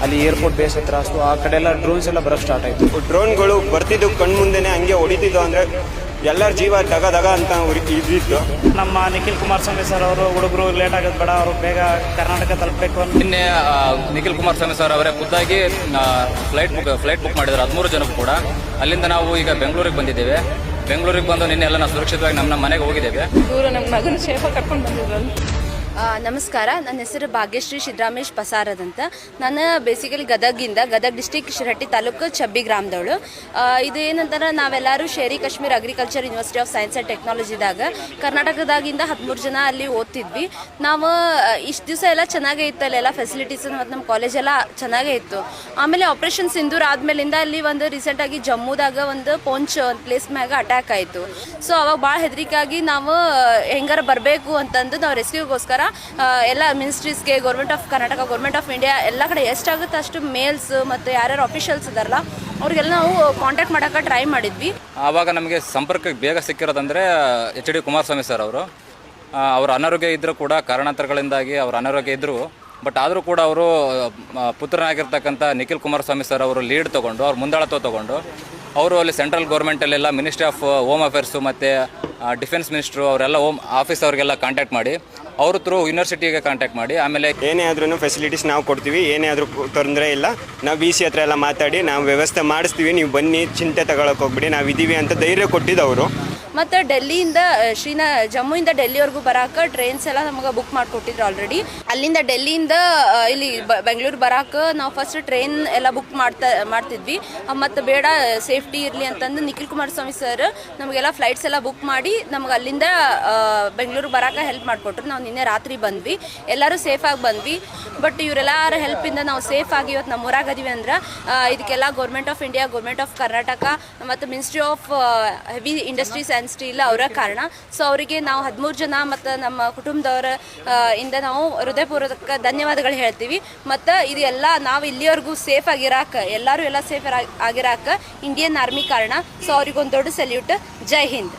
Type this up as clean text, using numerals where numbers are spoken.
ಅಲ್ಲಿ airport base ಹತ್ರ so ಆ ಕಡೆ ಎಲ್ಲ ಡ್ರೋನ್ಸ್ ಎಲ್ಲ ಬರೋಕ್ಕೆ ಸ್ಟಾರ್ಟ್ ಆಯಿತು. ಡ್ರೋನ್ಗಳು ಬರ್ತಿದ್ದು ಕಣ್ಮುಂದೆನೇ ಹಂಗೆ ಹೊಡಿತಿದ್ದು, ಅಂದರೆ ಎಲ್ಲರ ಜೀವ ದಗ ದಗ ಅಂತ ಇದ್ದಿತ್ತು. ನಮ್ಮ ನಿಖಿಲ್ ಕುಮಾರಸ್ವಾಮಿ ಸರ್ ಅವರು ಹುಡುಗರು ಲೇಟ್ ಆಗೋದು ಬೇಡ, ಅವರು ಬೇಗ ಕರ್ನಾಟಕ ತಲುಪಬೇಕು ಅಂತ ನಿನ್ನೆ ನಿಖಿಲ್ ಕುಮಾರಸ್ವಾಮಿ ಸರ್ ಅವರೇ ಖುದ್ದಾಗಿ ಫ್ಲೈಟ್ ಬುಕ್ ಮಾಡಿದ್ರು 13 ಜನಕ್ಕೂ ಕೂಡ. ಅಲ್ಲಿಂದ ನಾವು ಈಗ ಬೆಂಗಳೂರಿಗೆ ಬಂದಿದ್ದೇವೆ. ಬೆಂಗಳೂರಿಗೆ ಬಂದು ನಿನ್ನೆ ಎಲ್ಲ ನಾವು ಸುರಕ್ಷಿತವಾಗಿ ನಮ್ಮ ಮನೆಗೆ ಹೋಗಿದ್ದೇವೆ. ಇವರು ನಮ್ಮ ಮಗನ ಸೇಫಾಗಿ ಕರ್ಕೊಂಡು ಬಂದಿದ್ರಲ್ಲ. ನಮಸ್ಕಾರ, ನನ್ನ ಹೆಸರು ಭಾಗ್ಯಶ್ರೀ ಸಿದ್ದರಾಮೇಶ್ ಪಸಾರದ್ ಅಂತ. ನಾನು ಬೇಸಿಕಲಿ ಗದಗ್ ಡಿಸ್ಟಿಕ್ ಶಿರಹಟ್ಟಿ ತಾಲೂಕು ಚಬ್ಬಿ ಗ್ರಾಮದವಳು. ಇದು ಏನಂತಾರೆ, ನಾವೆಲ್ಲರೂ Sheri Kashmir agriculture university of science and ಟೆಕ್ನಾಲಜಿದಾಗ ಕರ್ನಾಟಕದಾಗಿಂದ 13 ಜನ ಅಲ್ಲಿ ಓದ್ತಿದ್ವಿ. ನಾವು ಇಷ್ಟು ದಿವಸ ಎಲ್ಲ ಚೆನ್ನಾಗೇ ಇತ್ತು, ಅಲ್ಲೆಲ್ಲ ಫೆಸಿಲಿಟೀಸ್ ಮತ್ತು ನಮ್ಮ ಕಾಲೇಜೆಲ್ಲ ಚೆನ್ನಾಗೇ ಇತ್ತು. ಆಮೇಲೆ ಆಪರೇಷನ್ ಸಿಂಧೂರ್ ಆದಮೇಲಿಂದ ಅಲ್ಲಿ ಒಂದು ರೀಸೆಂಟಾಗಿ ಜಮ್ಮುದಾಗ ಒಂದು ಪೊಂಚ್ ಒಂದು ಪ್ಲೇಸ್ ಮ್ಯಾಗ ಅಟ್ಯಾಕ್ ಆಯಿತು. ಸೊ ಅವಾಗ ಭಾಳ ಹೆದರಿಕಾಗಿ ನಾವು ಹೆಂಗಾರ ಬರಬೇಕು ಅಂತಂದು ನಾವು ರೆಸ್ಕ್ಯೂಗೋಸ್ಕರ ಎಲ್ಲ ಮಿನಿಸ್ಟ್ರೀಸ್ಗೆ, government of Karnataka, government of India ಎಲ್ಲ ಕಡೆ ಎಷ್ಟಾಗುತ್ತೆ ಅಷ್ಟು ಮೇಲ್ಸ್ ಮತ್ತು ಯಾರ್ಯಾರು ಅಫಿಷಿಯಲ್ಸ್ ಇದಾರಲ್ಲ ಅವ್ರಿಗೆಲ್ಲ ನಾವು ಕಾಂಟ್ಯಾಕ್ಟ್ ಮಾಡೋಕೆ ಟ್ರೈ ಮಾಡಿದ್ವಿ. ಆವಾಗ ನಮಗೆ ಸಂಪರ್ಕಕ್ಕೆ ಬೇಗ ಸಿಕ್ಕಿರೋದಂದರೆ HD ಕುಮಾರಸ್ವಾಮಿ ಸರ್ ಅವರು. ಅವರ ಅನಾರೋಗ್ಯ ಇದ್ದರೂ ಕೂಡ ಕಾರಣಾಂತರಗಳಿಂದಾಗಿ ಅವರ ಅನಾರೋಗ್ಯ ಇದ್ದರು. ಬಟ್ ಆದರೂ ಕೂಡ ಅವರು ಪುತ್ರನಾಗಿರ್ತಕ್ಕಂಥ ನಿಖಿಲ್ ಕುಮಾರಸ್ವಾಮಿ ಸರ್ ಅವರು ಲೀಡ್ ತೊಗೊಂಡು, ಅವ್ರು ಮುಂದಾಳತ್ವ ತೊಗೊಂಡು ಅವರು ಅಲ್ಲಿ ಸೆಂಟ್ರಲ್ ಗೌರ್ಮೆಂಟಲ್ಲೆಲ್ಲ ಮಿನಿಸ್ಟ್ರಿ ಆಫ್ ಹೋಮ್ ಅಫೇರ್ಸು ಮತ್ತು ಡಿಫೆನ್ಸ್ ಮಿನಿಸ್ಟ್ರು ಅವರೆಲ್ಲ ಹೋಮ್ ಆಫೀಸ್ ಅವ್ರಿಗೆಲ್ಲ ಕಾಂಟ್ಯಾಕ್ಟ್ ಮಾಡಿ, ಅವರು ಥ್ರೂ ಯೂನಿವರ್ಸಿಟಿಗೆ ಕಾಂಟ್ಯಾಕ್ಟ್ ಮಾಡಿ, ಆಮೇಲೆ ಏನೇ ಆದ್ರೂ ಫೆಸಿಲಿಟೀಸ್ ನಾವು ಕೊಡ್ತೀವಿ, ಏನೇ ಆದರೂ ತೊಂದರೆ ಇಲ್ಲ, ನಾವು BC ಹತ್ರ ಎಲ್ಲ ಮಾತಾಡಿ ನಾವು ವ್ಯವಸ್ಥೆ ಮಾಡಿಸ್ತೀವಿ, ನೀವು ಬನ್ನಿ, ಚಿಂತೆ ತಗೊಳಕ್ಕೆ ಹೋಗ್ಬಿಡಿ, ನಾವು ಇದ್ದೀವಿ ಅಂತ ಧೈರ್ಯ ಕೊಟ್ಟಿದ್ದವರು. ಮತ್ತು ಡೆಲ್ಲಿಯಿಂದ ಜಮ್ಮುವಿಂದ ಡೆಲ್ಲಿವರೆಗೂ ಬರೋಕೆ ಟ್ರೈನ್ಸ್ ಎಲ್ಲ ನಮಗೆ ಬುಕ್ ಮಾಡಿಕೊಟ್ಟಿದ್ರು ಆಲ್ರೆಡಿ. ಅಲ್ಲಿಂದ ಡೆಲ್ಲಿಯಿಂದ ಇಲ್ಲಿ ಬೆಂಗಳೂರು ಬರೋಕೆ ನಾವು ಫಸ್ಟ್ ಟ್ರೈನ್ ಎಲ್ಲ ಬುಕ್ ಮಾಡ್ತಿದ್ವಿ. ಮತ್ತು ಬೇಡ ಸೇಫ್ಟಿ ಇರಲಿ ಅಂತಂದು ನಿಖಿಲ್ ಕುಮಾರಸ್ವಾಮಿ ಸರ್ ನಮಗೆಲ್ಲ ಫ್ಲೈಟ್ಸ್ ಎಲ್ಲ ಬುಕ್ ಮಾಡಿ ನಮ್ಗೆ ಅಲ್ಲಿಂದ ಬೆಂಗಳೂರು ಬರೋಕೆ ಹೆಲ್ಪ್ ಮಾಡಿಕೊಟ್ರು. ನಾವು ನಿನ್ನೆ ರಾತ್ರಿ ಬಂದ್ವಿ, ಎಲ್ಲರೂ ಸೇಫಾಗಿ ಬಂದ್ವಿ. ಬಟ್ ಇವರೆಲ್ಲರ ಹೆಲ್ಪಿಂದ ನಾವು ಸೇಫಾಗಿ ಇವತ್ತು ನಮ್ಮ ಊರಾಗದೀವಿ ಅಂದ್ರೆ ಇದಕ್ಕೆಲ್ಲ government of India, government of Karnataka ಮತ್ತು ministry of heavy industries and steel ಅವರ ಕಾರಣ. ಸೊ ಅವರಿಗೆ ನಾವು 13 ಜನ ಮತ್ತು ನಮ್ಮ ಕುಟುಂಬದವರ ಇಂದ ನಾವು ಹೃದಯಪೂರ್ವಕ ಧನ್ಯವಾದಗಳು ಹೇಳ್ತೀವಿ. ಮತ್ತು ಇದೆಲ್ಲ ನಾವು ಇಲ್ಲಿವರೆಗೂ ಸೇಫ್ ಆಗಿರಾಕ, ಎಲ್ಲರೂ ಎಲ್ಲ ಸೇಫ್ ಆಗಿರಾಕ ಇಂಡಿಯನ್ ಆರ್ಮಿ ಕಾರಣ. ಸೊ ಅವ್ರಿಗೊಂದು ದೊಡ್ಡ ಸಲ್ಯೂಟ್. ಜೈ ಹಿಂದ್.